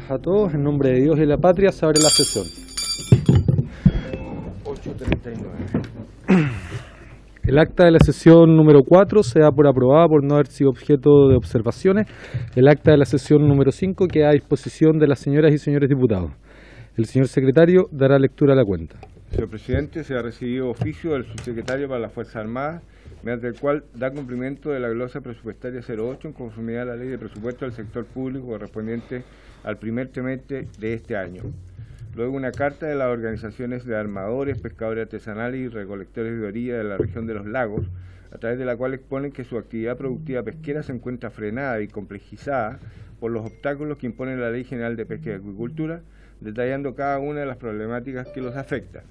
A todos, en nombre de Dios y la patria, se abre la sesión. 8:39. El acta de la sesión número 4 se da por aprobada por no haber sido objeto de observaciones. El acta de la sesión número 5 queda a disposición de las señoras y señores diputados. El señor secretario dará lectura a la cuenta. Señor presidente, se ha recibido oficio del subsecretario para las Fuerzas Armadas, mediante el cual da cumplimiento de la glosa presupuestaria 08 en conformidad a la ley de presupuesto del sector público correspondiente al primer trimestre de este año. Luego una carta de las organizaciones de armadores, pescadores artesanales y recolectores de orilla de la región de los lagos, a través de la cual exponen que su actividad productiva pesquera se encuentra frenada y complejizada por los obstáculos que impone la Ley General de Pesca y Acuicultura, detallando cada una de las problemáticas que los afectan.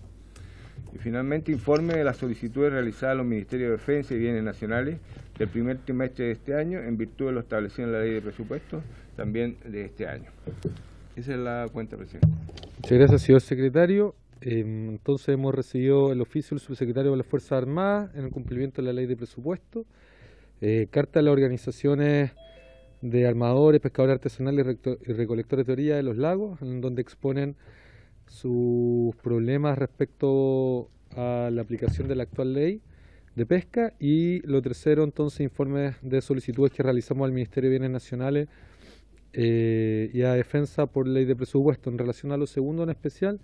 Y finalmente informe de las solicitudes realizadas a los Ministerios de Defensa y Bienes Nacionales del primer trimestre de este año en virtud de lo establecido en la Ley de Presupuesto también de este año. Esa es la cuenta, presidente. Muchas gracias, señor secretario. Entonces hemos recibido el oficio del subsecretario de las Fuerzas Armadas en el cumplimiento de la Ley de Presupuesto, carta a las organizaciones de armadores, pescadores artesanales y recolectores de orilla de los lagos, en donde exponen sus problemas respecto a la aplicación de la actual ley de pesca, y lo tercero, entonces, informes de solicitudes que realizamos al Ministerio de Bienes Nacionales y a Defensa por ley de presupuesto. En relación a lo segundo en especial,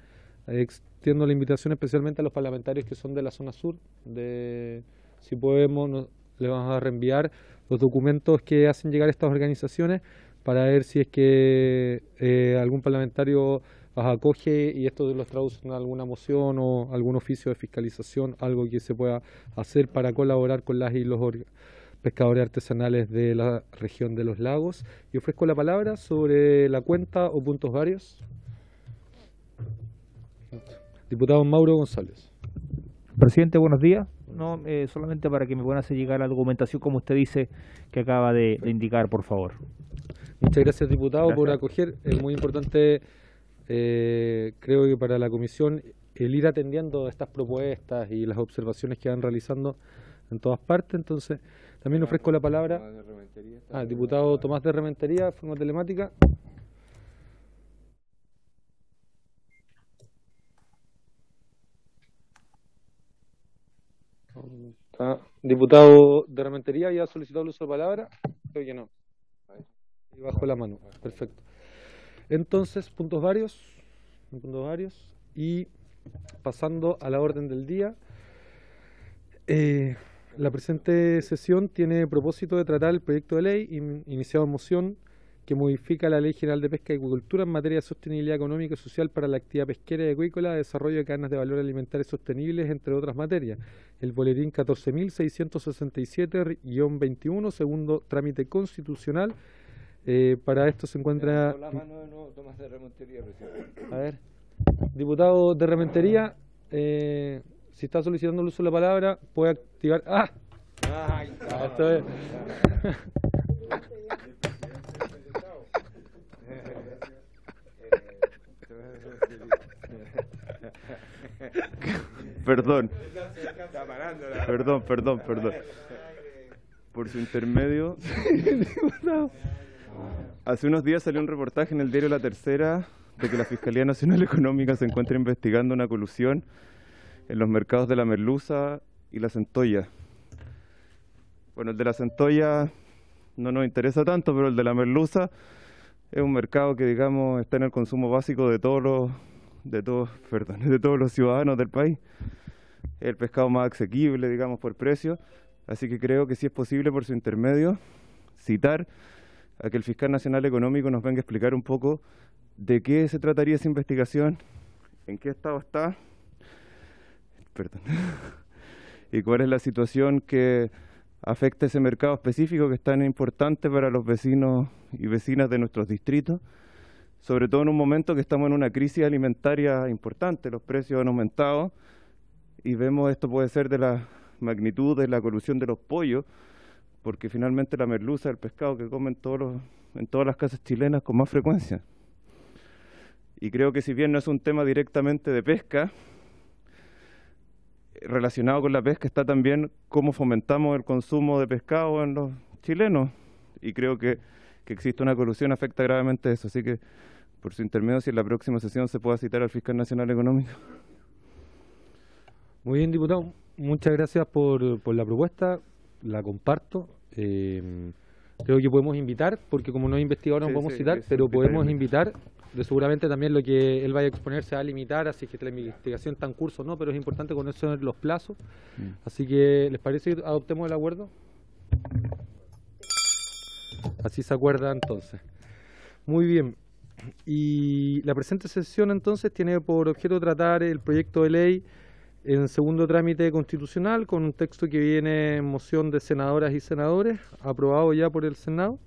extiendo la invitación especialmente a los parlamentarios que son de la zona sur, si podemos, le vamos a reenviar los documentos que hacen llegar estas organizaciones para ver si es que algún parlamentario los acoge y esto los traduce en alguna moción o algún oficio de fiscalización, algo que se pueda hacer para colaborar con las y los pescadores artesanales de la región de los lagos. Y ofrezco la palabra sobre la cuenta o puntos varios. Diputado Mauro González. Presidente, buenos días. No, solamente para que me puedan hacer llegar la documentación, como usted dice, que acaba de indicar, por favor. Muchas gracias, diputado, Gracias por acoger. Es muy importante, creo que para la comisión, el ir atendiendo estas propuestas y las observaciones que van realizando en todas partes. Entonces, también ofrezco la palabra al diputado Tomás de Rementería, de forma telemática. Diputado de Rementería, ¿ya ha solicitado el uso de palabra? Creo que no. Y bajo la mano. Perfecto. Entonces, puntos varios. Y pasando a la orden del día. La presente sesión tiene propósito de tratar el proyecto de ley iniciado en moción que modifica la Ley General de Pesca y Acuicultura en materia de sostenibilidad económica y social para la actividad pesquera y acuícola, desarrollo de cadenas de valor alimentarios sostenibles, entre otras materias. El boletín 14.667-21, segundo trámite constitucional. Para esto se encuentra... A ver, diputado de Rementería, si está solicitando el uso de la palabra, puede activar... ¡Ah! Esto es... Perdón. Por su intermedio. Hace unos días salió un reportaje en el diario La Tercera de que la Fiscalía Nacional Económica se encuentra investigando una colusión en los mercados de la merluza y la centolla. Bueno, el de la centolla no nos interesa tanto, pero el de la merluza es un mercado que, digamos, está en el consumo básico de todos los ciudadanos del país. Es el pescado más asequible, digamos, por precio. Así que creo que sí es posible, por su intermedio, citar a que el fiscal nacional económico nos venga a explicar un poco de qué se trataría esa investigación, en qué estado está, y cuál es la situación que afecta ese mercado específico que es tan importante para los vecinos y vecinas de nuestros distritos, sobre todo en un momento que estamos en una crisis alimentaria importante. Los precios han aumentado y vemos esto puede ser de la magnitud de la colusión de los pollos, porque finalmente la merluza es el pescado que comen en todas las casas chilenas con más frecuencia. Y creo que si bien no es un tema directamente de pesca, relacionado con la pesca está también cómo fomentamos el consumo de pescado en los chilenos. Y creo que existe una colusión afecta gravemente eso. Así que, por su intermedio, si en la próxima sesión se pueda citar al Fiscal Nacional Económico. Muy bien, diputado. Muchas gracias por la propuesta. La comparto. Creo que podemos invitar, porque como no es investigador no podemos citar, pero podemos invitar. Seguramente también lo que él vaya a exponer se va a limitar, así que la investigación está en curso, ¿no? Pero es importante conocer los plazos. Así que, ¿les parece que adoptemos el acuerdo? Así se acuerda entonces. Muy bien. Y la presente sesión entonces tiene por objeto tratar el proyecto de ley en segundo trámite constitucional con un texto que viene en moción de senadoras y senadores, aprobado ya por el Senado.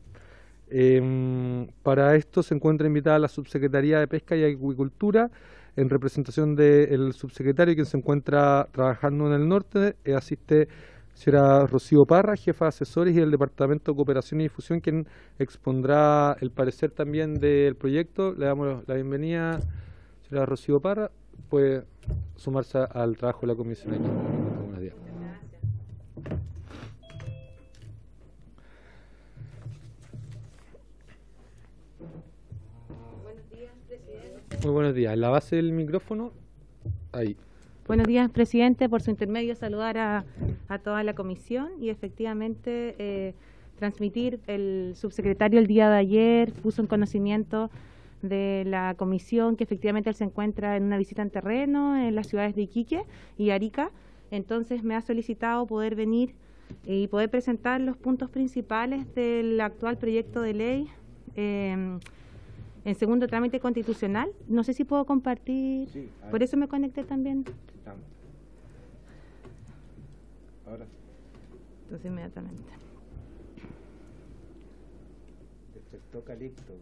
Para esto se encuentra invitada la Subsecretaría de Pesca y Acuicultura en representación del subsecretario, quien se encuentra trabajando en el norte. Asiste señora Rocío Parra, jefa de asesores y del Departamento de Cooperación y Difusión, quien expondrá el parecer también del proyecto. Le damos la bienvenida, señora Rocío Parra. Puede sumarse al trabajo de la comisión aquí. Buenos días. Buenos días, presidente. Muy buenos días. En la base del micrófono, ahí. Buenos días, presidente. Por su intermedio saludar a toda la comisión y efectivamente transmitir, el subsecretario el día de ayer puso en conocimiento de la comisión que efectivamente él se encuentra en una visita en terreno en las ciudades de Iquique y Arica. Entonces me ha solicitado poder venir y poder presentar los puntos principales del actual proyecto de ley en segundo trámite constitucional. No sé si puedo compartir, sí, por eso me conecté también. Estamos. Ahora sí. Entonces inmediatamente. Despertó Calixto.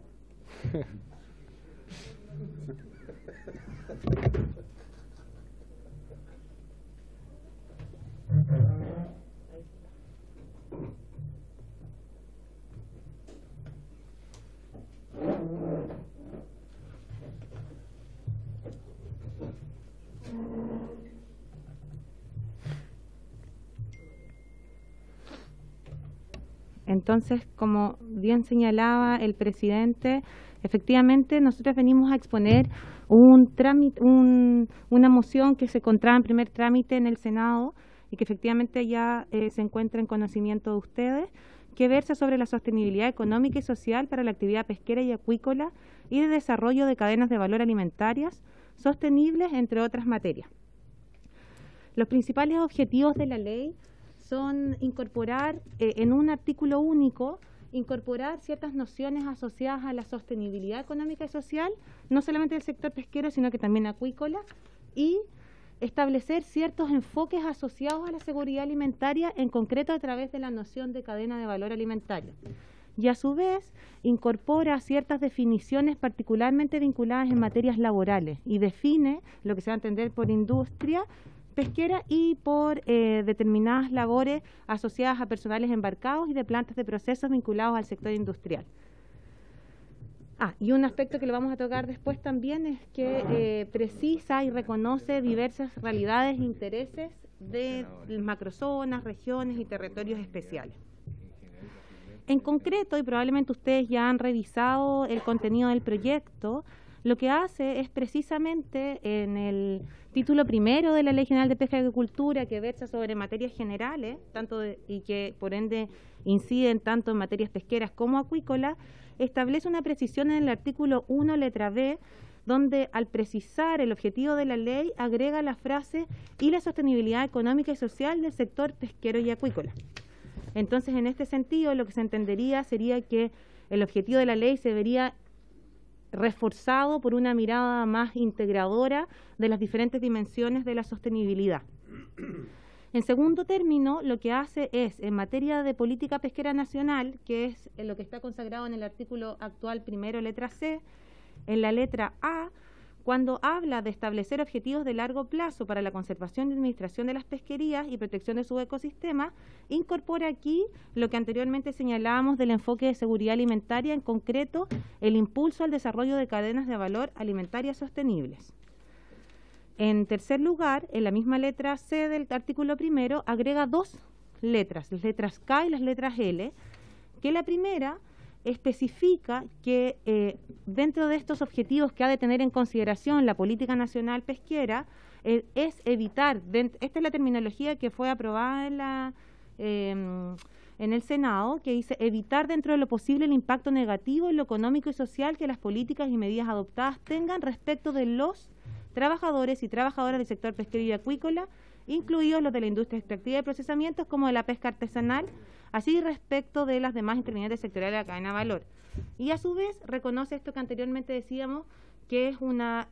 Entonces, como bien señalaba el presidente, efectivamente nosotros venimos a exponer una moción que se encontraba en primer trámite en el Senado y que efectivamente ya se encuentra en conocimiento de ustedes, que versa sobre la sostenibilidad económica y social para la actividad pesquera y acuícola y de desarrollo de cadenas de valor alimentarias sostenibles, entre otras materias. Los principales objetivos de la ley son incorporar en un artículo único, incorporar ciertas nociones asociadas a la sostenibilidad económica y social, no solamente del sector pesquero, sino que también acuícola, y establecer ciertos enfoques asociados a la seguridad alimentaria, en concreto a través de la noción de cadena de valor alimentario. Y a su vez incorpora ciertas definiciones particularmente vinculadas en materias laborales y define lo que se va a entender por industria pesquera y por determinadas labores asociadas a personales embarcados y de plantas de procesos vinculados al sector industrial. Y un aspecto que lo vamos a tocar después también es que precisa y reconoce diversas realidades e intereses de macrozonas, regiones y territorios especiales. En concreto, y probablemente ustedes ya han revisado el contenido del proyecto, lo que hace es precisamente en el título primero de la Ley General de Pesca y Agricultura, que versa sobre materias generales, y que por ende inciden tanto en materias pesqueras como acuícolas, establece una precisión en el artículo 1, letra B, donde al precisar el objetivo de la ley agrega la frase y la sostenibilidad económica y social del sector pesquero y acuícola. Entonces, en este sentido, lo que se entendería sería que el objetivo de la ley se vería reforzado por una mirada más integradora de las diferentes dimensiones de la sostenibilidad. En segundo término, lo que hace es, en materia de política pesquera nacional, que es lo que está consagrado en el artículo actual primero, letra C, en la letra A, cuando habla de establecer objetivos de largo plazo para la conservación y administración de las pesquerías y protección de su ecosistema, incorpora aquí lo que anteriormente señalábamos del enfoque de seguridad alimentaria, en concreto el impulso al desarrollo de cadenas de valor alimentarias sostenibles. En tercer lugar, en la misma letra C del artículo primero, agrega dos letras, las letras K y las letras L, que la primera especifica que dentro de estos objetivos que ha de tener en consideración la política nacional pesquera, es evitar, esta es la terminología que fue aprobada en el Senado, que dice evitar dentro de lo posible el impacto negativo en lo económico y social que las políticas y medidas adoptadas tengan respecto de los trabajadores y trabajadoras del sector pesquero y acuícola, incluidos los de la industria extractiva y procesamientos como de la pesca artesanal, así respecto de las demás intervinientes sectoriales de la cadena de valor. Y a su vez reconoce esto que anteriormente decíamos, que es una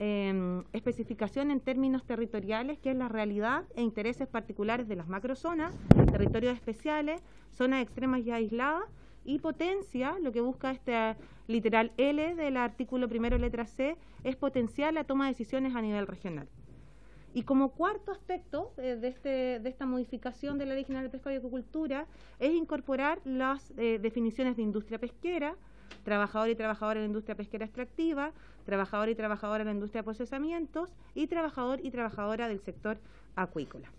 especificación en términos territoriales, que es la realidad e intereses particulares de las macrozonas, territorios especiales, zonas extremas y aisladas, y potencia, lo que busca este literal L del artículo primero letra C, es potenciar la toma de decisiones a nivel regional. Y como cuarto aspecto de esta modificación de la Ley General de Pesca y Acuicultura es incorporar las definiciones de industria pesquera, trabajador y trabajadora en la industria pesquera extractiva, trabajador y trabajadora en la industria de procesamientos y trabajador y trabajadora del sector acuícola.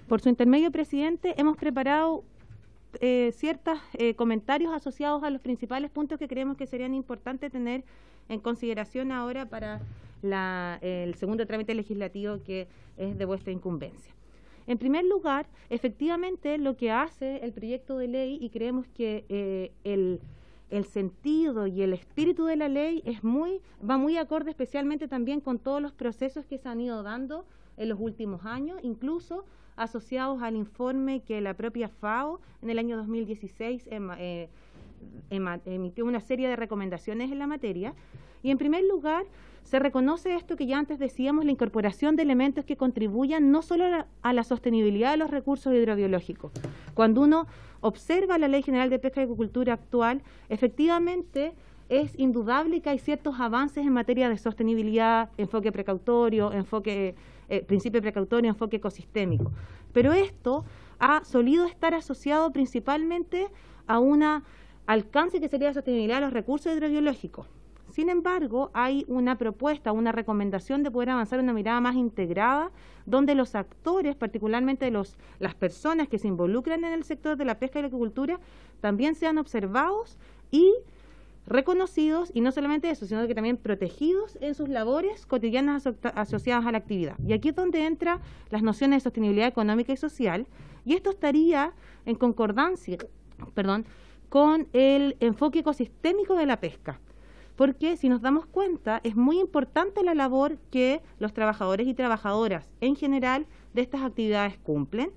Por su intermedio, presidente, hemos preparado ciertos comentarios asociados a los principales puntos que creemos que serían importantes tener en consideración ahora para el segundo trámite legislativo que es de vuestra incumbencia. En primer lugar, efectivamente lo que hace el proyecto de ley, y creemos que el sentido y el espíritu de la ley va muy acorde especialmente también con todos los procesos que se han ido dando en los últimos años, incluso asociados al informe que la propia FAO en el año 2016 emitió una serie de recomendaciones en la materia. Y en primer lugar, se reconoce esto que ya antes decíamos, la incorporación de elementos que contribuyan no solo a la sostenibilidad de los recursos hidrobiológicos. Cuando uno observa la Ley General de Pesca y Acuicultura actual, efectivamente es indudable que hay ciertos avances en materia de sostenibilidad, enfoque precautorio, principio precautorio, enfoque ecosistémico. Pero esto ha solido estar asociado principalmente a un alcance que sería la sostenibilidad de los recursos hidrobiológicos. Sin embargo, hay una propuesta, una recomendación de poder avanzar una mirada más integrada, donde los actores, particularmente las personas que se involucran en el sector de la pesca y la acuicultura, también sean observados y reconocidos, y no solamente eso, sino que también protegidos en sus labores cotidianas asociadas a la actividad. Y aquí es donde entran las nociones de sostenibilidad económica y social, y esto estaría en concordancia, con el enfoque ecosistémico de la pesca. Porque si nos damos cuenta, es muy importante la labor que los trabajadores y trabajadoras en general de estas actividades cumplen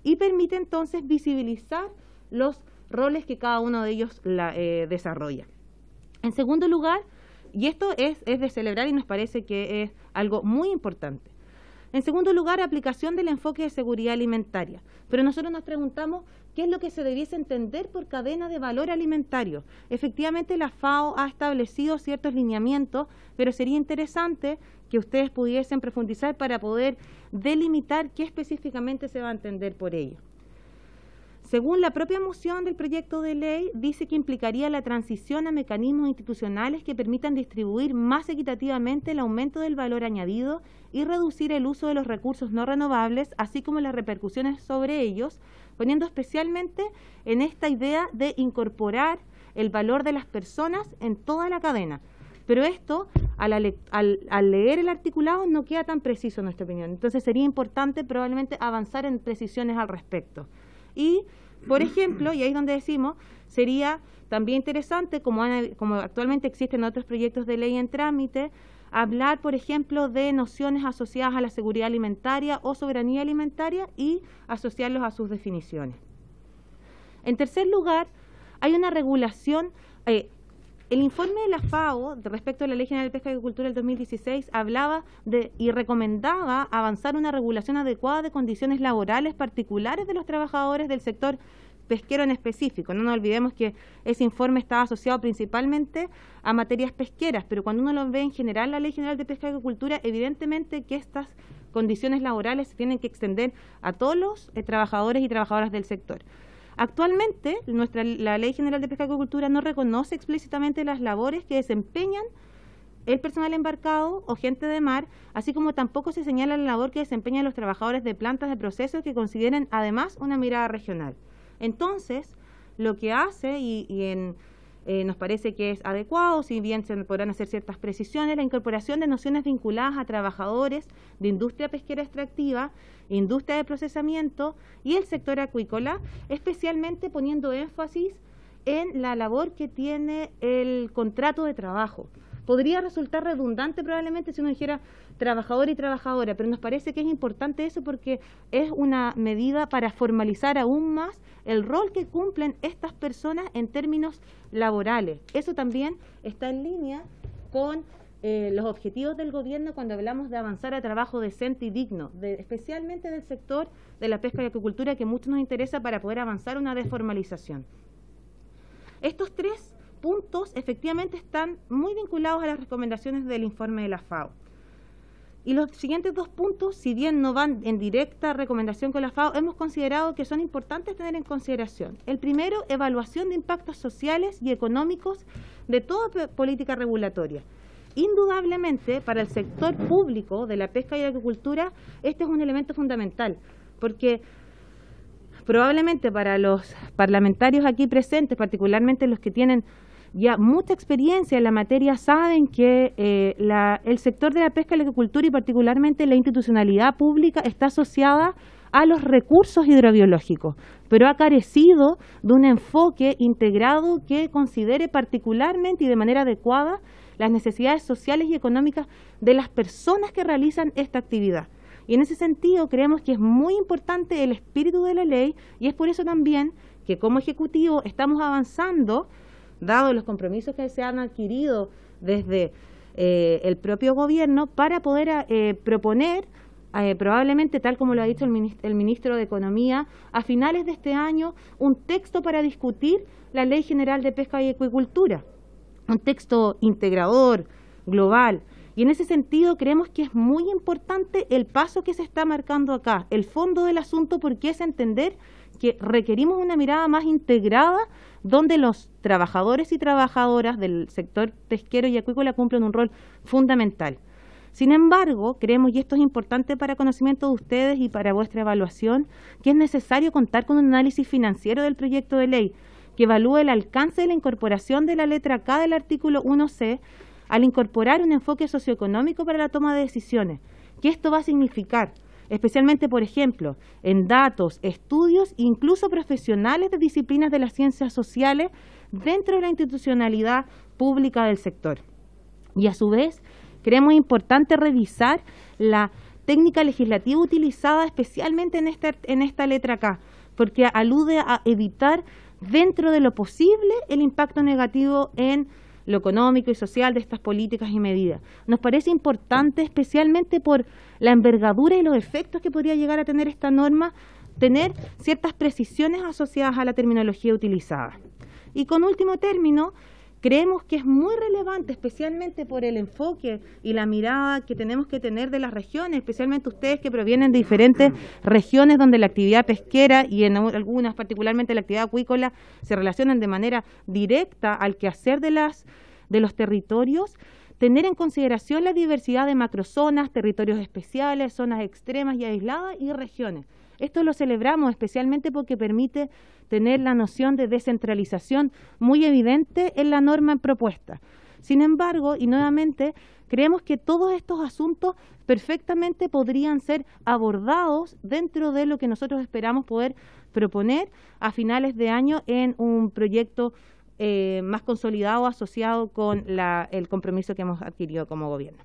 y permite entonces visibilizar los roles que cada uno de ellos desarrolla. En segundo lugar, y esto es de celebrar y nos parece que es algo muy importante. En segundo lugar, aplicación del enfoque de seguridad alimentaria. Pero nosotros nos preguntamos qué es lo que se debiese entender por cadena de valor alimentario. Efectivamente, la FAO ha establecido ciertos lineamientos, pero sería interesante que ustedes pudiesen profundizar para poder delimitar qué específicamente se va a entender por ello. Según la propia moción del proyecto de ley, dice que implicaría la transición a mecanismos institucionales que permitan distribuir más equitativamente el aumento del valor añadido y reducir el uso de los recursos no renovables, así como las repercusiones sobre ellos, poniendo especialmente en esta idea de incorporar el valor de las personas en toda la cadena. Pero esto, al leer el articulado, no queda tan preciso en nuestra opinión. Entonces sería importante probablemente avanzar en precisiones al respecto. Y, por ejemplo, y ahí es donde decimos, sería también interesante, como actualmente existen otros proyectos de ley en trámite, hablar, por ejemplo, de nociones asociadas a la seguridad alimentaria o soberanía alimentaria y asociarlos a sus definiciones. En tercer lugar, hay una regulación. El informe de la FAO respecto a la Ley General de Pesca y Acuicultura del 2016 hablaba y recomendaba avanzar una regulación adecuada de condiciones laborales particulares de los trabajadores del sector pesquero en específico. No nos olvidemos que ese informe estaba asociado principalmente a materias pesqueras, pero cuando uno lo ve en general la Ley General de Pesca y Acuicultura, evidentemente que estas condiciones laborales se tienen que extender a todos los trabajadores y trabajadoras del sector. Actualmente, la Ley General de Pesca y Acuicultura no reconoce explícitamente las labores que desempeñan el personal embarcado o gente de mar, así como tampoco se señala la labor que desempeñan los trabajadores de plantas de proceso que consideren además una mirada regional. Entonces, lo que hace, nos parece que es adecuado, si bien se podrán hacer ciertas precisiones, la incorporación de nociones vinculadas a trabajadores de industria pesquera extractiva, industria de procesamiento y el sector acuícola, especialmente poniendo énfasis en la labor que tiene el contrato de trabajo. Podría resultar redundante probablemente si uno dijera trabajador y trabajadora, pero nos parece que es importante eso porque es una medida para formalizar aún más el rol que cumplen estas personas en términos laborales. Eso también está en línea con los objetivos del gobierno cuando hablamos de avanzar a trabajo decente y digno, especialmente del sector de la pesca y acuicultura, que mucho nos interesa para poder avanzar una desformalización. Estos tres puntos efectivamente están muy vinculados a las recomendaciones del informe de la FAO. Y los siguientes dos puntos, si bien no van en directa recomendación con la FAO, hemos considerado que son importantes tener en consideración. El primero, evaluación de impactos sociales y económicos de toda política regulatoria. Indudablemente, para el sector público de la pesca y la acuicultura, este es un elemento fundamental, porque probablemente para los parlamentarios aquí presentes, particularmente los que tienen ya mucha experiencia en la materia, saben que el sector de la pesca y la acuicultura y particularmente la institucionalidad pública está asociada a los recursos hidrobiológicos, pero ha carecido de un enfoque integrado que considere particularmente y de manera adecuada las necesidades sociales y económicas de las personas que realizan esta actividad. Y en ese sentido creemos que es muy importante el espíritu de la ley y es por eso también que como Ejecutivo estamos avanzando, dado los compromisos que se han adquirido desde el propio gobierno, para poder proponer, probablemente tal como lo ha dicho el ministro de Economía, a finales de este año, un texto para discutir la Ley General de Pesca y Acuicultura, un texto integrador, global. Y en ese sentido creemos que es muy importante el paso que se está marcando acá. El fondo del asunto, porque es entender que requerimos una mirada más integrada donde los trabajadores y trabajadoras del sector pesquero y acuícola cumplen un rol fundamental. Sin embargo, creemos, y esto es importante para conocimiento de ustedes y para vuestra evaluación, que es necesario contar con un análisis financiero del proyecto de ley que evalúe el alcance de la incorporación de la letra K del artículo 1C al incorporar un enfoque socioeconómico para la toma de decisiones. ¿Qué esto va a significar? Especialmente, por ejemplo, en datos, estudios e incluso profesionales de disciplinas de las ciencias sociales dentro de la institucionalidad pública del sector. Y a su vez, creemos importante revisar la técnica legislativa utilizada especialmente en esta letra K, porque alude a evitar dentro de lo posible el impacto negativo en lo económico y social de estas políticas y medidas. Nos parece importante, especialmente por la envergadura y los efectos que podría llegar a tener esta norma, tener ciertas precisiones asociadas a la terminología utilizada. Y con último término, creemos que es muy relevante, especialmente por el enfoque y la mirada que tenemos que tener de las regiones, especialmente ustedes que provienen de diferentes regiones donde la actividad pesquera y en algunas, particularmente la actividad acuícola, se relacionan de manera directa al quehacer de los territorios, tener en consideración la diversidad de macrozonas, territorios especiales, zonas extremas y aisladas y regiones. Esto lo celebramos especialmente porque permite tener la noción de descentralización muy evidente en la norma en propuesta. Sin embargo, y nuevamente, creemos que todos estos asuntos perfectamente podrían ser abordados dentro de lo que nosotros esperamos poder proponer a finales de año en un proyecto más consolidado asociado con el compromiso que hemos adquirido como gobierno.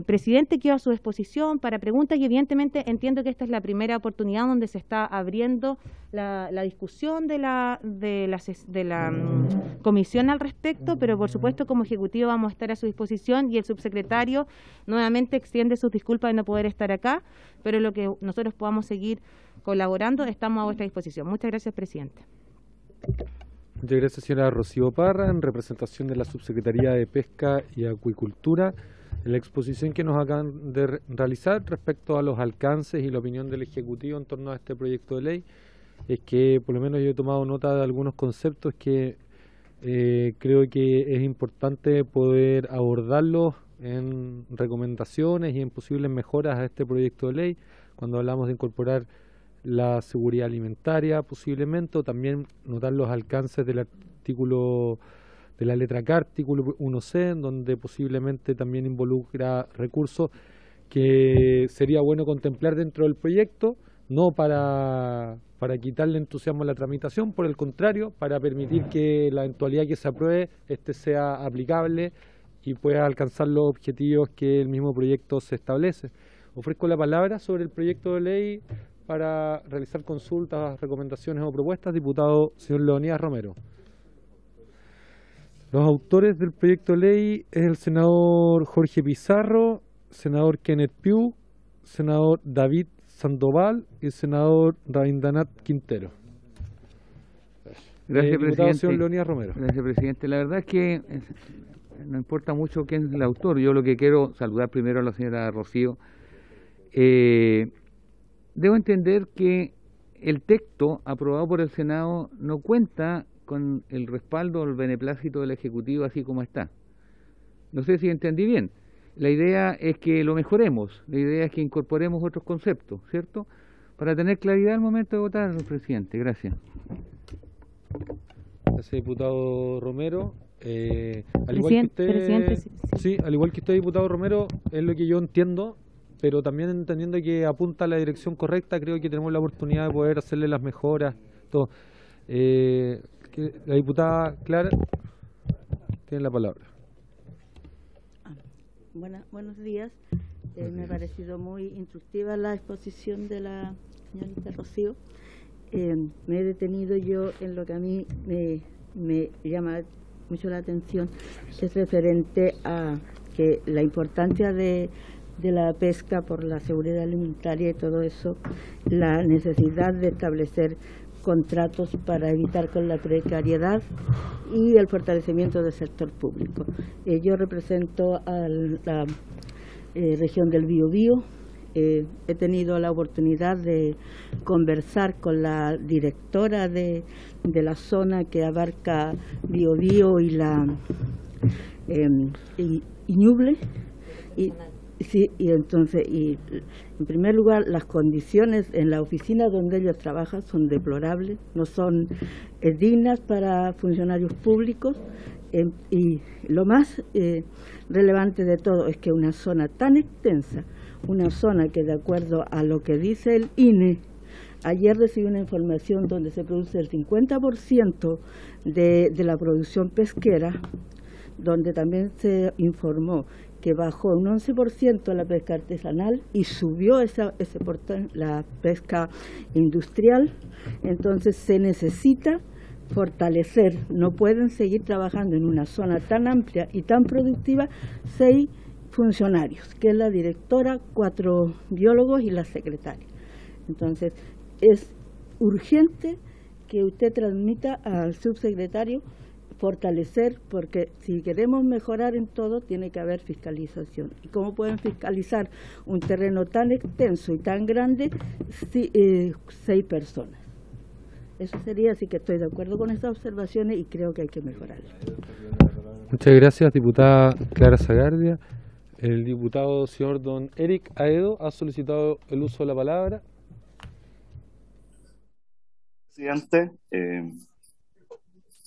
Presidente, quedo a su disposición para preguntas y evidentemente entiendo que esta es la primera oportunidad donde se está abriendo la discusión de la comisión al respecto, pero por supuesto como Ejecutivo vamos a estar a su disposición y el subsecretario nuevamente extiende sus disculpas de no poder estar acá, pero lo que nosotros podamos seguir colaborando estamos a vuestra disposición. Muchas gracias, presidente. Muchas gracias, señora Rocío Parra, en representación de la Subsecretaría de Pesca y Acuicultura. En la exposición que nos acaban de realizar respecto a los alcances y la opinión del Ejecutivo en torno a este proyecto de ley, es que por lo menos yo he tomado nota de algunos conceptos que Creo que es importante poder abordarlos en recomendaciones y en posibles mejoras a este proyecto de ley, cuando hablamos de incorporar la seguridad alimentaria posiblemente, o también notar los alcances del artículo de la letra K, artículo 1C, en donde posiblemente también involucra recursos que sería bueno contemplar dentro del proyecto, no para quitarle entusiasmo a la tramitación, por el contrario, para permitir que la eventualidad que se apruebe sea aplicable y pueda alcanzar los objetivos que el mismo proyecto se establece. Ofrezco la palabra sobre el proyecto de ley para realizar consultas, recomendaciones o propuestas, diputado señor Leonidas Romero. Los autores del proyecto de ley es el senador Jorge Pizarro, senador Kenneth Pugh, senador David Sandoval y el senador Rabindranath Quintero. Gracias, presidente. Señor Leonidas Romero. Gracias, presidente. La verdad es que no importa mucho quién es el autor. Yo lo que quiero saludar primero a la señora Rocío. Debo entender que el texto aprobado por el Senado no cuenta con el respaldo o el beneplácito del Ejecutivo así como está. No sé si entendí bien. La idea es que lo mejoremos, la idea es que incorporemos otros conceptos, ¿cierto? Para tener claridad al momento de votar, presidente. Gracias. Gracias, diputado Romero. Al igual que Presidente, usted, sí, al igual que usted, diputado Romero, es lo que yo entiendo, pero también entendiendo que apunta a la dirección correcta, creo que tenemos la oportunidad de poder hacerle las mejoras. Todo. La diputada Clara tiene la palabra. Buenos días. Me ha parecido muy instructiva la exposición de la señorita Rocío. Me he detenido yo en lo que a mí me llama mucho la atención, es referente a que la importancia de la pesca por la seguridad alimentaria y todo eso, la necesidad de establecer contratos para evitar con la precariedad y el fortalecimiento del sector público. Yo represento a la región del Biobío. He tenido la oportunidad de conversar con la directora de la zona que abarca Biobío y la Ñuble. Sí, y entonces, en primer lugar, las condiciones en la oficina donde ellos trabajan son deplorables, no son dignas para funcionarios públicos, y lo más relevante de todo es que una zona tan extensa, una zona que de acuerdo a lo que dice el INE, ayer recibí una información donde se produce el 50% de la producción pesquera, donde también se informó que bajó un 11% la pesca artesanal y subió la pesca industrial. Entonces se necesita fortalecer, no pueden seguir trabajando en una zona tan amplia y tan productiva 6 funcionarios, que es la directora, 4 biólogos y la secretaria. Entonces es urgente que usted transmita al subsecretario fortalecer, porque si queremos mejorar en todo, tiene que haber fiscalización. ¿Y cómo pueden fiscalizar un terreno tan extenso y tan grande si, 6 personas? Eso sería, así que estoy de acuerdo con estas observaciones y creo que hay que mejorarlas. Muchas gracias, diputada Clara Zagardia. El diputado señor don Eric Aedo ha solicitado el uso de la palabra. Presidente,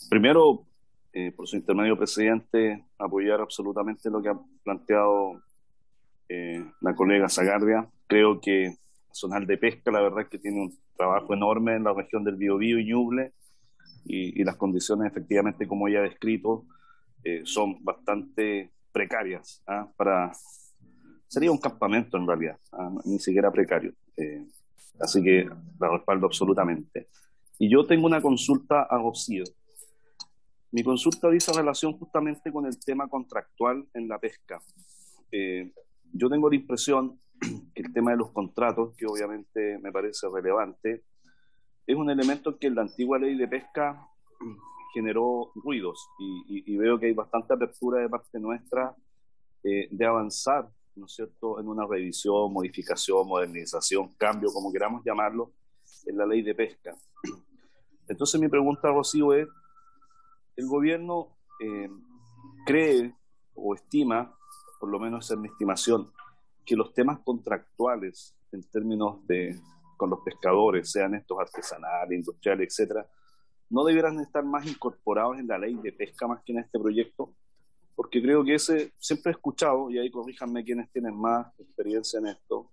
primero, por su intermedio, presidente, apoyar absolutamente lo que ha planteado la colega Zagardia. Creo que Zonal de Pesca, la verdad es que tiene un trabajo enorme en la región del Biobío y Ñuble, y las condiciones, efectivamente, como ella ha descrito, son bastante precarias. Sería un campamento en realidad, ni siquiera precario. Así que la respaldo absolutamente. Y yo tengo una consulta a Rocío. Mi consulta dice relación justamente con el tema contractual en la pesca. Yo tengo la impresión que el tema de los contratos, que obviamente me parece relevante, es un elemento que en la antigua ley de pesca generó ruidos, y veo que hay bastante apertura de parte nuestra de avanzar, ¿no es cierto?, en una revisión, modificación, modernización, cambio, como queramos llamarlo, en la ley de pesca. Entonces mi pregunta, Rocío, es el gobierno cree o estima, por lo menos en mi estimación, que los temas contractuales en términos de con los pescadores, sean estos artesanales, industriales, etcétera, no deberán estar más incorporados en la ley de pesca más que en este proyecto, porque creo que siempre he escuchado, y ahí corríjanme quienes tienen más experiencia en esto,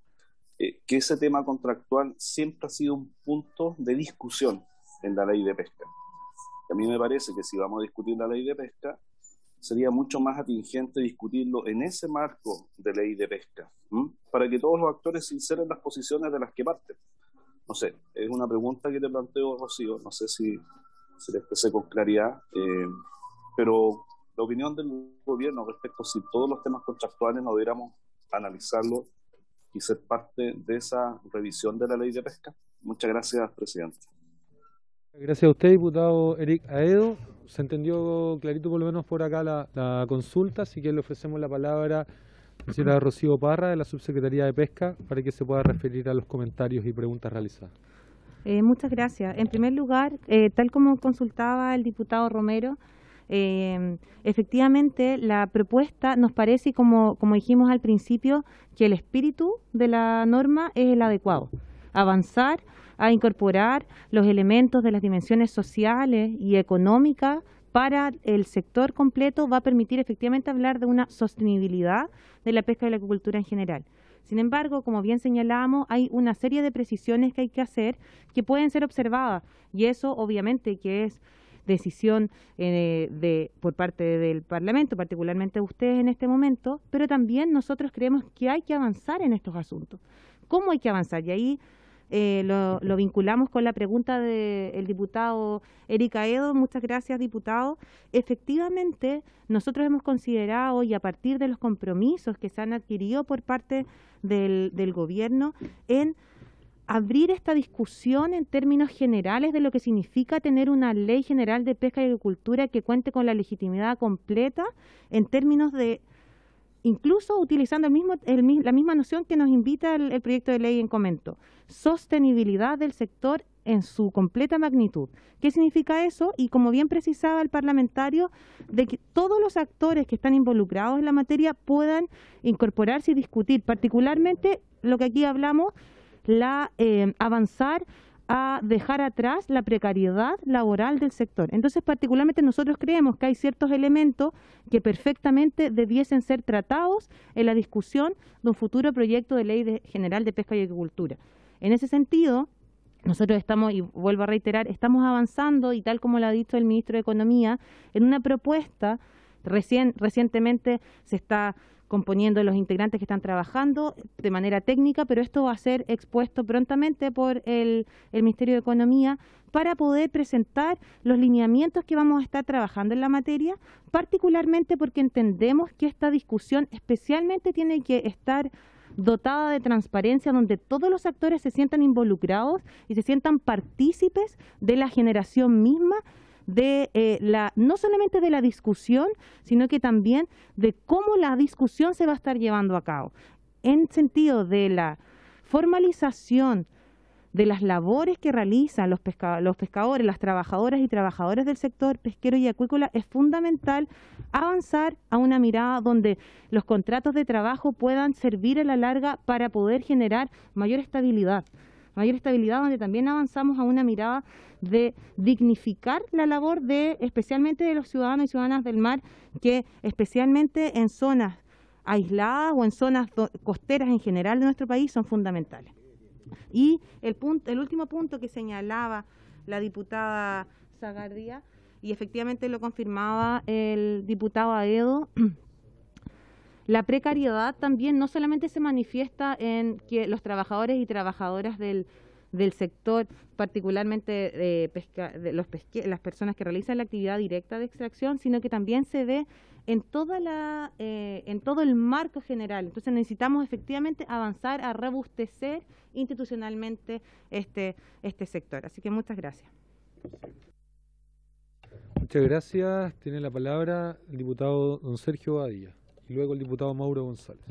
que ese tema contractual siempre ha sido un punto de discusión en la ley de pesca. A mí me parece que si vamos a discutir la ley de pesca, sería mucho más atingente discutirlo en ese marco de ley de pesca, para que todos los actores se inseren en las posiciones de las que parten. No sé, es una pregunta que te planteo, Rocío, no sé si le expresé con claridad, pero la opinión del gobierno respecto a si todos los temas contractuales no deberíamos analizarlo y ser parte de esa revisión de la ley de pesca. Muchas gracias, presidente. Gracias a usted, diputado Eric Aedo. Se entendió clarito por lo menos por acá la consulta, así que le ofrecemos la palabra a la señora Rocío Parra de la Subsecretaría de Pesca para que se pueda referir a los comentarios y preguntas realizadas. Muchas gracias. En primer lugar, tal como consultaba el diputado Romero, efectivamente la propuesta nos parece, como dijimos al principio, que el espíritu de la norma es el adecuado. Avanzar a incorporar los elementos de las dimensiones sociales y económicas para el sector completo va a permitir efectivamente hablar de una sostenibilidad de la pesca y la acuicultura en general. Sin embargo, como bien señalábamos, hay una serie de precisiones que hay que hacer que pueden ser observadas, y eso obviamente que es decisión por parte del Parlamento, particularmente ustedes en este momento, pero también nosotros creemos que hay que avanzar en estos asuntos. ¿Cómo hay que avanzar? Y ahí lo vinculamos con la pregunta del diputado Eric Aedo. Muchas gracias, diputado. Efectivamente, nosotros hemos considerado, y a partir de los compromisos que se han adquirido por parte del gobierno, en abrir esta discusión en términos generales de lo que significa tener una ley general de pesca y agricultura que cuente con la legitimidad completa en términos de, incluso utilizando la misma noción que nos invita el proyecto de ley en comento, sostenibilidad del sector en su completa magnitud. ¿Qué significa eso? Y como bien precisaba el parlamentario, de que todos los actores que están involucrados en la materia puedan incorporarse y discutir, particularmente lo que aquí hablamos, avanzar a dejar atrás la precariedad laboral del sector. Entonces, particularmente nosotros creemos que hay ciertos elementos que perfectamente debiesen ser tratados en la discusión de un futuro proyecto de ley general de pesca y agricultura. En ese sentido, nosotros estamos, y vuelvo a reiterar, estamos avanzando, y tal como lo ha dicho el ministro de Economía, en una propuesta. Recientemente se está componiendo los integrantes que están trabajando de manera técnica, pero esto va a ser expuesto prontamente por el Ministerio de Economía para poder presentar los lineamientos que vamos a estar trabajando en la materia, particularmente porque entendemos que esta discusión especialmente tiene que estar dotada de transparencia, donde todos los actores se sientan involucrados y se sientan partícipes de la generación misma de no solamente de la discusión, sino que también de cómo la discusión se va a estar llevando a cabo, en sentido de la formalización de las labores que realizan los pescadores, las trabajadoras y trabajadores del sector pesquero y acuícola. Es fundamental avanzar a una mirada donde los contratos de trabajo puedan servir a la larga para poder generar mayor estabilidad, donde también avanzamos a una mirada de dignificar la labor especialmente de los ciudadanos y ciudadanas del mar, que especialmente en zonas aisladas o en zonas costeras en general de nuestro país son fundamentales. Y el último punto que señalaba la diputada Zagardía, y efectivamente lo confirmaba el diputado Aedo, la precariedad también no solamente se manifiesta en que los trabajadores y trabajadoras del sector, particularmente las personas que realizan la actividad directa de extracción, sino que también se ve en todo el marco general. Entonces necesitamos efectivamente avanzar a robustecer institucionalmente este sector. Así que muchas gracias. Muchas gracias. Tiene la palabra el diputado don Sergio Badilla y luego el diputado Mauro González.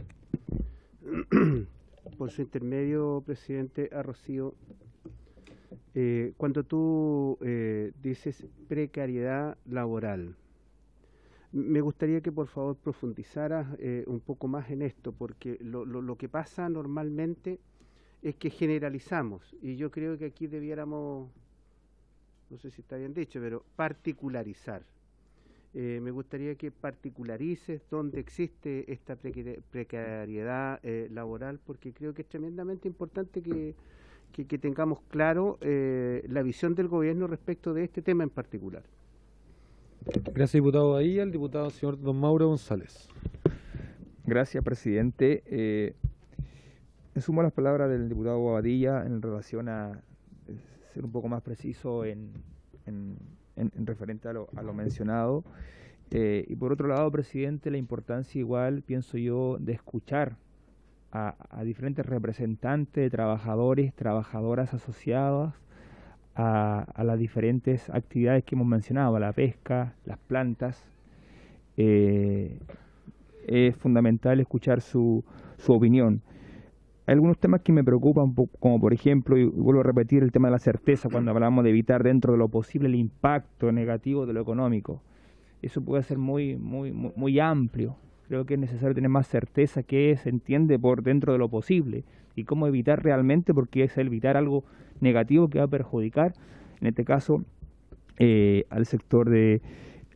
Por su intermedio, presidente, a Rocío. Cuando tú dices precariedad laboral, me gustaría que por favor profundizaras un poco más en esto, porque lo que pasa normalmente es que generalizamos, y yo creo que aquí debiéramos, no sé si está bien dicho, pero particularizar. Me gustaría que particularices dónde existe esta precariedad laboral, porque creo que es tremendamente importante que tengamos claro la visión del gobierno respecto de este tema en particular. Gracias, diputado Bahía. El diputado señor don Mauro González. Gracias, presidente. Me sumo a las palabras del diputado Bobadilla en relación a ser un poco más preciso en referente a lo mencionado. Y por otro lado, presidente, la importancia igual, pienso yo, de escuchar a diferentes representantes de trabajadores, trabajadoras asociadas a las diferentes actividades que hemos mencionado, a la pesca, las plantas. Es fundamental escuchar su opinión. Hay algunos temas que me preocupan, como por ejemplo, y vuelvo a repetir, el tema de la certeza, cuando hablamos de evitar dentro de lo posible el impacto negativo de lo económico. Eso puede ser muy amplio. Creo que es necesario tener más certeza qué se entiende por dentro de lo posible y cómo evitar realmente, porque es evitar algo negativo que va a perjudicar, en este caso, al sector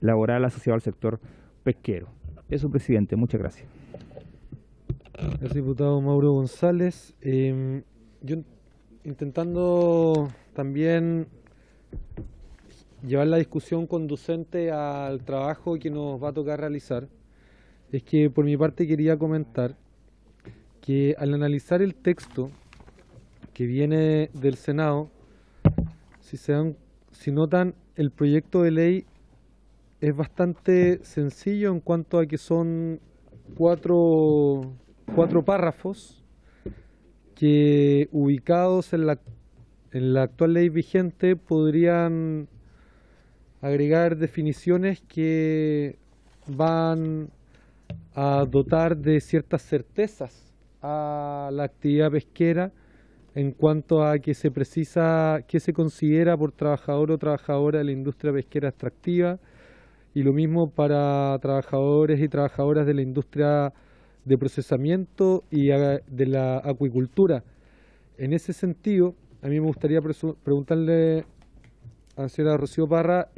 laboral asociado al sector pesquero. Eso, presidente. Muchas gracias. Gracias, diputado Mauro González. Yo intentando también llevar la discusión conducente al trabajo que nos va a tocar realizar, es que por mi parte quería comentar que al analizar el texto que viene del Senado, si notan, el proyecto de ley es bastante sencillo en cuanto a que son cuatro párrafos que, ubicados en la actual ley vigente, podrían agregar definiciones que van a dotar de ciertas certezas a la actividad pesquera en cuanto a que se precisa qué se considera por trabajador o trabajadora de la industria pesquera extractiva, y lo mismo para trabajadores y trabajadoras de la industria de procesamiento y de la acuicultura. En ese sentido, a mí me gustaría preguntarle a la señora Rocío Parra,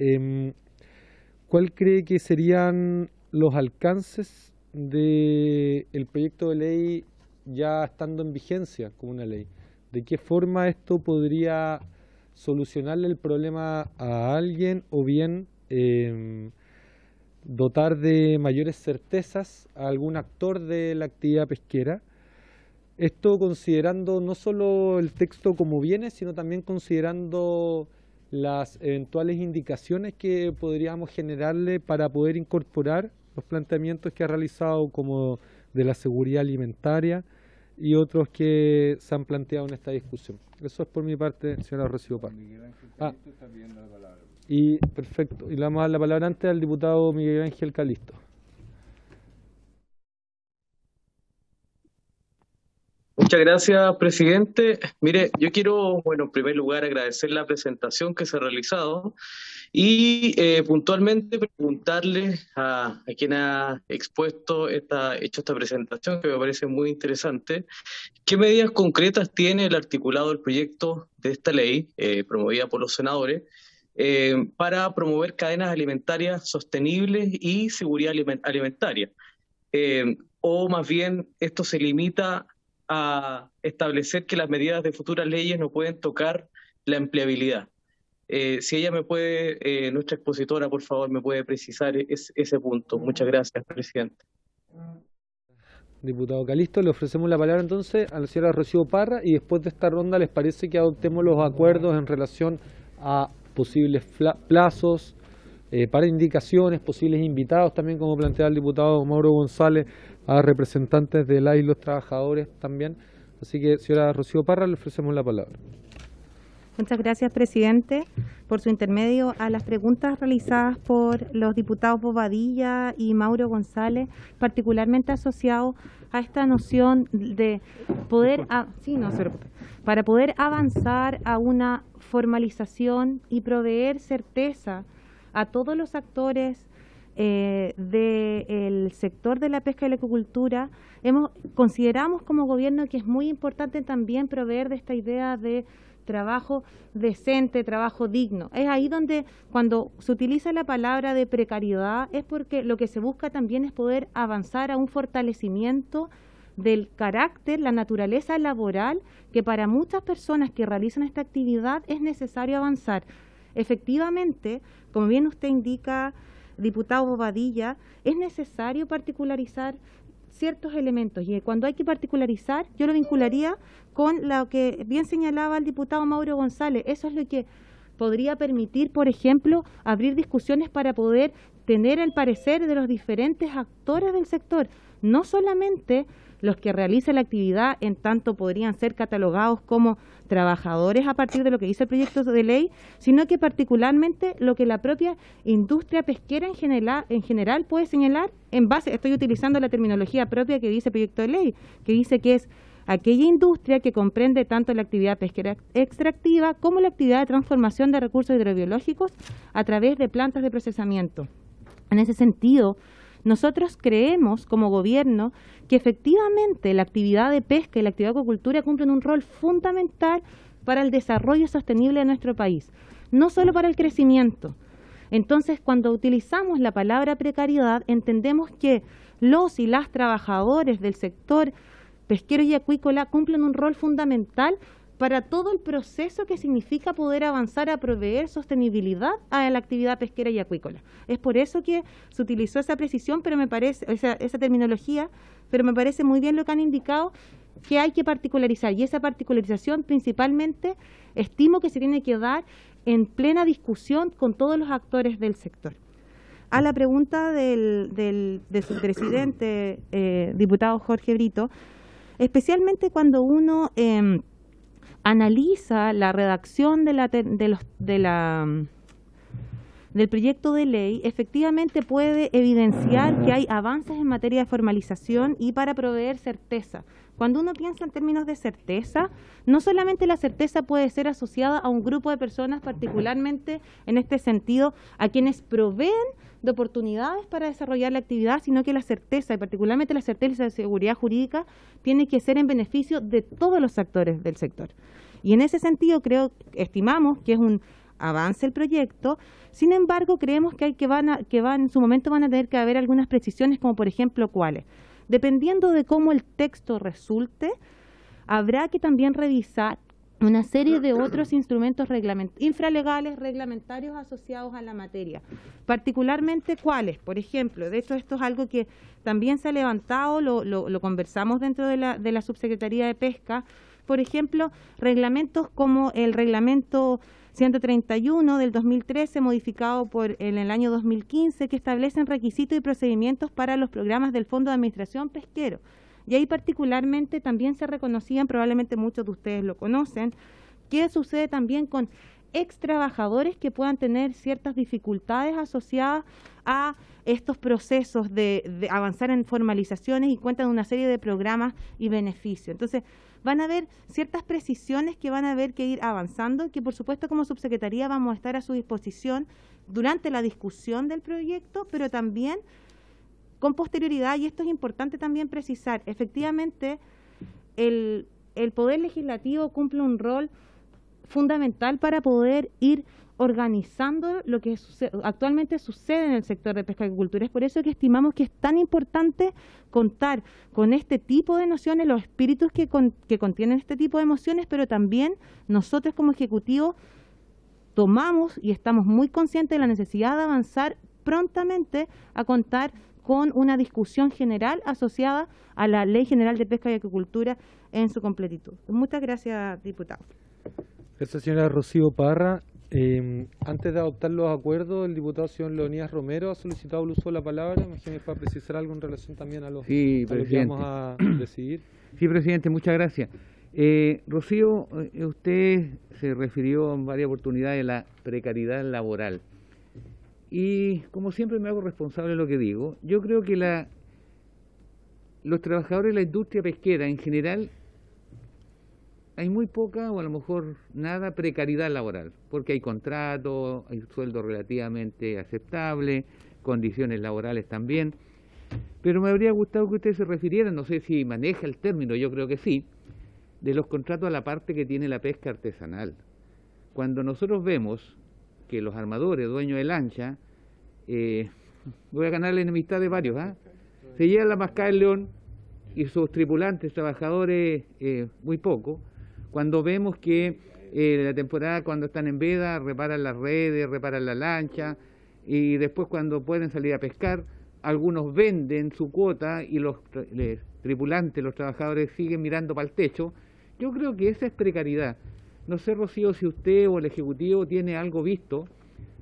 ¿cuál cree que serían los alcances del proyecto de ley ya estando en vigencia como una ley? ¿De qué forma esto podría solucionarle el problema a alguien o bien dotar de mayores certezas a algún actor de la actividad pesquera? Esto considerando no solo el texto como viene, sino también considerando las eventuales indicaciones que podríamos generarle para poder incorporar los planteamientos que ha realizado, como de la seguridad alimentaria y otros que se han planteado en esta discusión. Eso es por mi parte, señora Rocío Parra. Y perfecto. Y le vamos a dar la palabra antes al diputado Miguel Ángel Calisto. Muchas gracias, presidente. Mire, yo quiero, en primer lugar agradecer la presentación que se ha realizado y puntualmente preguntarle a quien ha hecho esta presentación, que me parece muy interesante, qué medidas concretas tiene el articulado del proyecto de esta ley, promovida por los senadores, para promover cadenas alimentarias sostenibles y seguridad alimentaria. O más bien, esto se limita a establecer que las medidas de futuras leyes no pueden tocar la empleabilidad. Si ella me puede, nuestra expositora, por favor, me puede precisar ese punto. Muchas gracias, presidente. Diputado Calisto, le ofrecemos la palabra entonces a la señora Rocío Parra, y después de esta ronda, ¿les parece que adoptemos los acuerdos en relación a posibles plazos, para indicaciones, posibles invitados también, como plantea el diputado Mauro González, a representantes de la y los trabajadores también? Así que, señora Rocío Parra, le ofrecemos la palabra. Muchas gracias, presidente, por su intermedio a las preguntas realizadas por los diputados Bobadilla y Mauro González, particularmente asociados a esta noción de poder, para poder avanzar a una formalización y proveer certeza a todos los actores del sector de la pesca y la acuicultura. Consideramos como gobierno que es muy importante también proveer de esta idea de trabajo decente, trabajo digno. Es ahí donde cuando se utiliza la palabra de precariedad es porque lo que se busca también es poder avanzar a un fortalecimiento del carácter, la naturaleza laboral, que para muchas personas que realizan esta actividad es necesario avanzar. Efectivamente, como bien usted indica, diputado Bobadilla, es necesario particularizar ciertos elementos, y cuando hay que particularizar, yo lo vincularía con lo que bien señalaba el diputado Mauro González. Eso es lo que podría permitir, por ejemplo, abrir discusiones para poder tener el parecer de los diferentes actores del sector, no solamente los que realizan la actividad, en tanto podrían ser catalogados como trabajadores a partir de lo que dice el proyecto de ley, sino que particularmente lo que la propia industria pesquera en general puede señalar en base, estoy utilizando la terminología propia que dice el proyecto de ley, que dice que es aquella industria que comprende tanto la actividad pesquera extractiva como la actividad de transformación de recursos hidrobiológicos a través de plantas de procesamiento. En ese sentido, nosotros creemos como gobierno que efectivamente la actividad de pesca y la actividad de acuicultura cumplen un rol fundamental para el desarrollo sostenible de nuestro país, no solo para el crecimiento. Entonces, cuando utilizamos la palabra precariedad, entendemos que los y las trabajadores del sector pesquero y acuícola cumplen un rol fundamental para todo el proceso que significa poder avanzar a proveer sostenibilidad a la actividad pesquera y acuícola. Es por eso que se utilizó esa precisión, pero me parece, esa terminología, pero me parece muy bien lo que han indicado, que hay que particularizar, y esa particularización principalmente estimo que se tiene que dar en plena discusión con todos los actores del sector. A la pregunta de su presidente, diputado Jorge Brito, especialmente cuando uno analiza la redacción del proyecto de ley, efectivamente puede evidenciar que hay avances en materia de formalización y para proveer certeza. Cuando uno piensa en términos de certeza, no solamente la certeza puede ser asociada a un grupo de personas, particularmente en este sentido, a quienes proveen de oportunidades para desarrollar la actividad, sino que la certeza, y particularmente la certeza de seguridad jurídica, tiene que ser en beneficio de todos los actores del sector. Y en ese sentido estimamos que es un avance el proyecto. Sin embargo, creemos que en su momento van a tener que haber algunas precisiones, como por ejemplo, ¿cuáles? Dependiendo de cómo el texto resulte, habrá que también revisar una serie de otros instrumentos infralegales reglamentarios asociados a la materia. Particularmente, ¿cuáles? Por ejemplo, de hecho esto es algo que también se ha levantado, lo conversamos dentro de la Subsecretaría de Pesca. Por ejemplo, reglamentos como el reglamento 131 del 2013, modificado en el año 2015, que establecen requisitos y procedimientos para los programas del Fondo de Administración Pesquero. Y ahí particularmente también se reconocían, probablemente muchos de ustedes lo conocen, qué sucede también con ex trabajadores que puedan tener ciertas dificultades asociadas a estos procesos de avanzar en formalizaciones y cuentan una serie de programas y beneficios. Entonces, van a haber ciertas precisiones que van a haber que ir avanzando, que por supuesto como subsecretaría vamos a estar a su disposición durante la discusión del proyecto, pero también con posterioridad, y esto es importante también precisar, efectivamente el Poder Legislativo cumple un rol fundamental para poder ir organizando lo que actualmente sucede en el sector de pesca y acuicultura. Es por eso que estimamos que es tan importante contar con este tipo de nociones, los espíritus que contienen este tipo de emociones, pero también nosotros como Ejecutivo tomamos y estamos muy conscientes de la necesidad de avanzar prontamente a contar con una discusión general asociada a la Ley General de Pesca y Acuicultura en su completitud. Muchas gracias, diputado. Gracias, señora Rocío Parra. Antes de adoptar los acuerdos, el diputado señor Leonidas Romero ha solicitado el uso de la palabra. Imagínese para precisar algo en relación también a lo que vamos a decidir. Sí, presidente, muchas gracias. Rocío, usted se refirió en varias oportunidades a la precariedad laboral. Y como siempre me hago responsable de lo que digo, yo creo que los trabajadores de la industria pesquera en general hay muy poca o a lo mejor nada precariedad laboral, porque hay contratos, hay sueldos relativamente aceptables, condiciones laborales también. Pero me habría gustado que usted se refiriera, no sé si maneja el término, yo creo que sí, de los contratos a la parte que tiene la pesca artesanal. Cuando nosotros vemos que los armadores, dueños de lancha, voy a ganar la enemistad de varios, se llevan la mascada del león y sus tripulantes, trabajadores, muy poco. Cuando vemos que la temporada cuando están en veda reparan las redes, reparan la lancha, y después cuando pueden salir a pescar, algunos venden su cuota y los tripulantes, los trabajadores siguen mirando para el techo. Yo creo que esa es precariedad. No sé, Rocío, si usted o el Ejecutivo tiene algo visto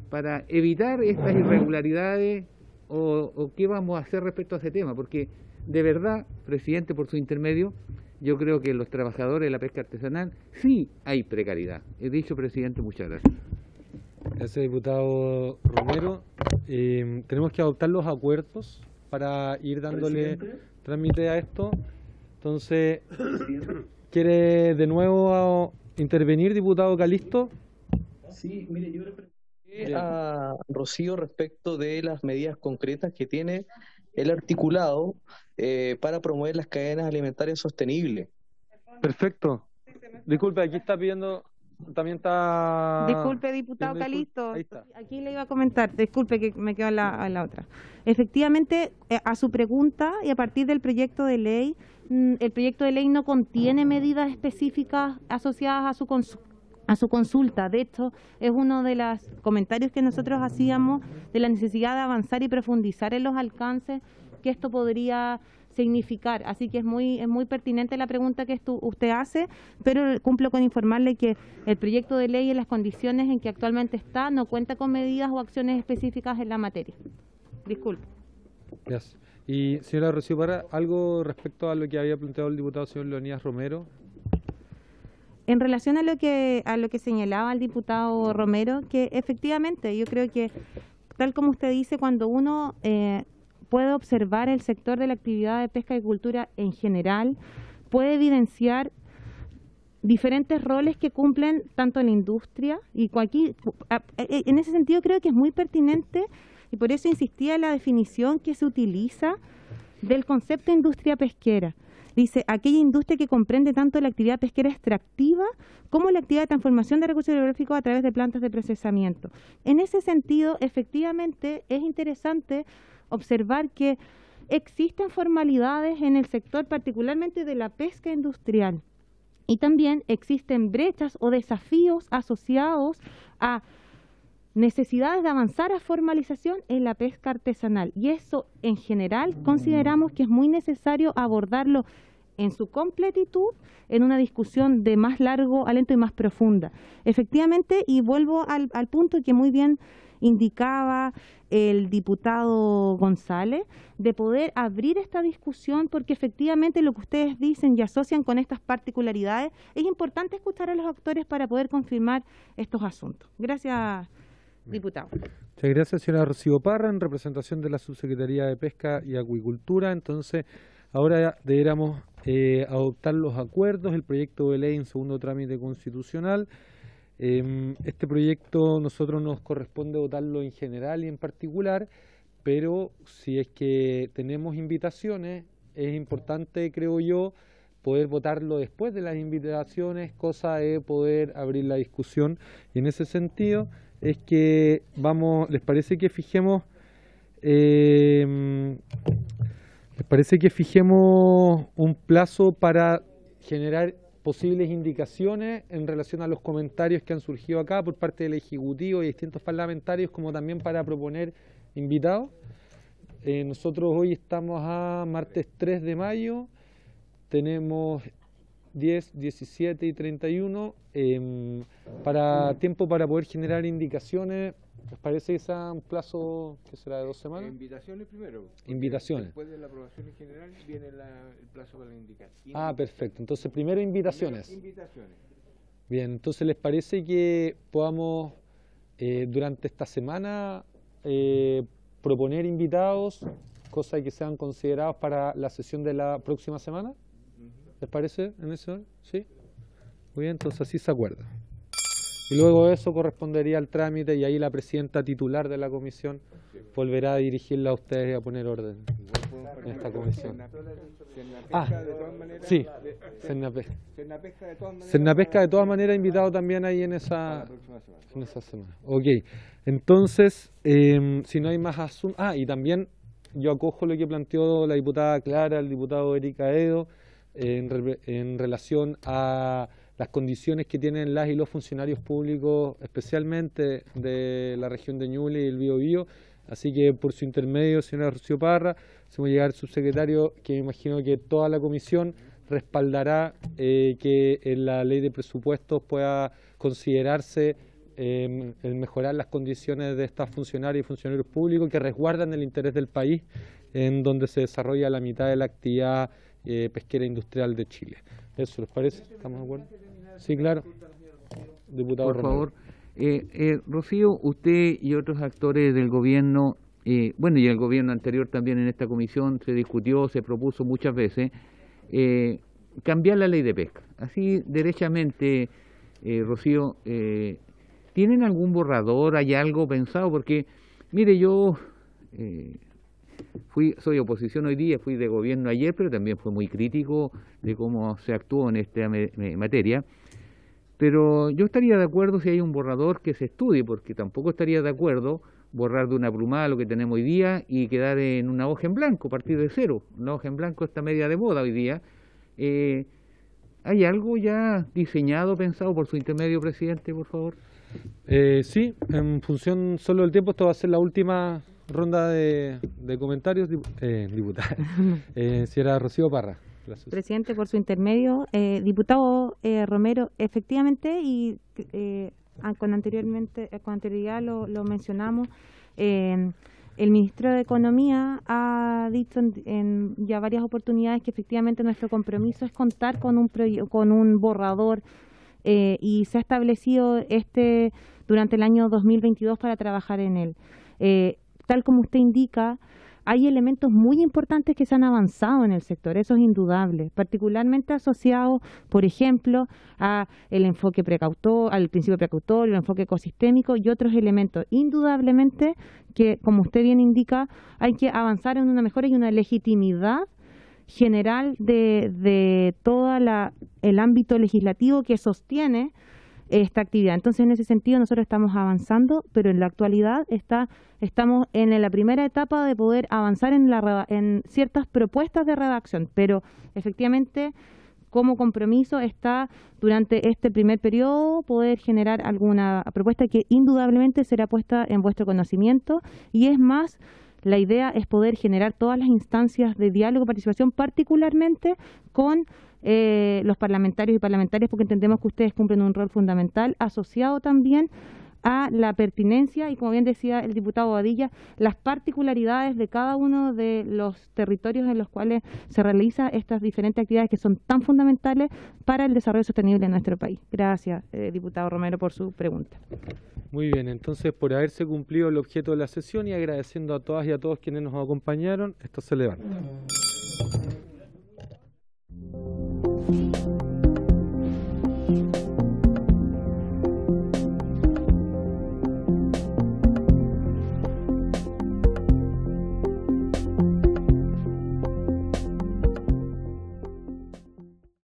para evitar estas irregularidades o qué vamos a hacer respecto a ese tema, porque de verdad, presidente, por su intermedio, yo creo que los trabajadores de la pesca artesanal sí hay precariedad. He dicho, presidente, muchas gracias. Gracias, diputado Romero. Tenemos que adoptar los acuerdos para ir dándole trámite a esto. Entonces, ¿quiere de nuevo intervenir, diputado Calisto? Sí, mire, yo le pregunté a Rocío respecto de las medidas concretas que tiene el articulado para promover las cadenas alimentarias sostenibles. Perfecto. Disculpe, aquí está pidiendo, también está... Disculpe, diputado Calisto, ahí está. aquí le iba a comentar, disculpe que me quedo en la otra. Efectivamente, a su pregunta y a partir del proyecto de ley, el proyecto de ley no contiene medidas específicas asociadas a su consulta. De hecho, es uno de los comentarios que nosotros hacíamos de la necesidad de avanzar y profundizar en los alcances que esto podría significar. Así que es muy pertinente la pregunta que usted hace, pero cumplo con informarle que el proyecto de ley en las condiciones en que actualmente está no cuenta con medidas o acciones específicas en la materia. Disculpe. Gracias. Y señora Rocío Parra, ¿algo respecto a lo que había planteado el diputado señor Leonidas Romero? En relación a lo que señalaba el diputado Romero, que efectivamente yo creo que, tal como usted dice, cuando uno puede observar el sector de la actividad de pesca y cultura en general, puede evidenciar diferentes roles que cumplen tanto en la industria, y aquí, en ese sentido creo que es muy pertinente, y por eso insistía en la definición que se utiliza del concepto de industria pesquera. Dice, aquella industria que comprende tanto la actividad pesquera extractiva como la actividad de transformación de recursos hidrográficos a través de plantas de procesamiento. En ese sentido, efectivamente, es interesante observar que existen formalidades en el sector, particularmente de la pesca industrial, y también existen brechas o desafíos asociados a necesidades de avanzar a formalización en la pesca artesanal, y eso en general consideramos que es muy necesario abordarlo en su completitud en una discusión de más largo aliento y más profunda. Efectivamente, y vuelvo al punto que muy bien indicaba el diputado González, de poder abrir esta discusión, porque efectivamente lo que ustedes dicen y asocian con estas particularidades, es importante escuchar a los actores para poder confirmar estos asuntos. Gracias, diputado. Muchas gracias, señora Rocío Parra, en representación de la Subsecretaría de Pesca y Acuicultura. Entonces, ahora deberíamos adoptar los acuerdos, el proyecto de ley en segundo trámite constitucional. Este proyecto nosotros nos corresponde votarlo en general y en particular, pero si es que tenemos invitaciones, es importante, creo yo, poder votarlo después de las invitaciones, cosa de poder abrir la discusión. Y en ese sentido es que ¿les parece que fijemos un plazo para generar posibles indicaciones en relación a los comentarios que han surgido acá por parte del Ejecutivo y distintos parlamentarios, como también para proponer invitados? Nosotros hoy estamos a martes 3 de mayo, tenemos 10, 17 y 31, para tiempo para poder generar indicaciones. ¿Les parece que sea un plazo que será de 2 semanas? Invitaciones primero. Invitaciones. Después de la aprobación en general viene el plazo para la indicación. Ah, perfecto. Entonces primero invitaciones. Invitaciones. Bien, entonces ¿les parece que podamos durante esta semana proponer invitados, cosas que sean considerados para la sesión de la próxima semana? ¿Les parece en eso? ¿Sí? Muy bien, entonces así se acuerda. Y luego eso correspondería al trámite y ahí la presidenta titular de la comisión volverá a dirigirla a ustedes y a poner orden en esta comisión. Sí, Cernapesca de todas maneras invitado también ahí en esa semana. Ok, entonces, si no hay más asuntos... y también yo acojo lo que planteó la diputada Clara, el diputado Erika Edo, en relación a las condiciones que tienen las y los funcionarios públicos, especialmente de la región de Ñuble y el Biobío. Así que por su intermedio, señora Rocío Parra, se va a llegar al subsecretario, que me imagino que toda la comisión respaldará que en la ley de presupuestos pueda considerarse el mejorar las condiciones de estas funcionarias y funcionarios públicos que resguardan el interés del país, en donde se desarrolla la mitad de la actividad pesquera industrial de Chile. ¿Eso les parece? ¿Estamos de acuerdo? Sí, claro. Diputado por Romero. favor. Rocío, usted y otros actores del gobierno, bueno, y el gobierno anterior también en esta comisión se discutió, se propuso muchas veces cambiar la ley de pesca. Así, derechamente, Rocío, ¿tienen algún borrador, hay algo pensado? Porque, mire, yo soy oposición hoy día, fui de gobierno ayer, pero también fui muy crítico de cómo se actuó en esta materia. Pero yo estaría de acuerdo si hay un borrador que se estudie, porque tampoco estaría de acuerdo borrar de una plumada lo que tenemos hoy día y quedar en una hoja en blanco, partir de cero. Una hoja en blanco está media de moda hoy día. ¿Hay algo ya diseñado, pensado por su intermedio, presidente, por favor? Sí, en función solo del tiempo, esto va a ser la última ronda de comentarios, diputada. Señora Rocío Parra. Presidente, por su intermedio, diputado Romero, efectivamente, y con anterioridad lo mencionamos, el ministro de Economía ha dicho en ya varias oportunidades que efectivamente nuestro compromiso es contar con un borrador y se ha establecido durante el año 2022 para trabajar en él. Tal como usted indica, hay elementos muy importantes que se han avanzado en el sector, eso es indudable, particularmente asociados, por ejemplo, al principio precautorio, el enfoque ecosistémico y otros elementos. Indudablemente que, como usted bien indica, hay que avanzar en una mejora y una legitimidad general de todo el ámbito legislativo que sostiene esta actividad. Entonces, en ese sentido, nosotros estamos avanzando, pero en la actualidad estamos en la primera etapa de poder avanzar en ciertas propuestas de redacción, pero efectivamente, como compromiso está durante este primer periodo poder generar alguna propuesta que indudablemente será puesta en vuestro conocimiento, y es más, la idea es poder generar todas las instancias de diálogo y participación, particularmente con los parlamentarios y parlamentarias, porque entendemos que ustedes cumplen un rol fundamental asociado también a la pertinencia y, como bien decía el diputado Bobadilla, las particularidades de cada uno de los territorios en los cuales se realizan estas diferentes actividades que son tan fundamentales para el desarrollo sostenible de nuestro país. Gracias, diputado Romero, por su pregunta. Muy bien, entonces, por haberse cumplido el objeto de la sesión y agradeciendo a todas y a todos quienes nos acompañaron, esto se levanta.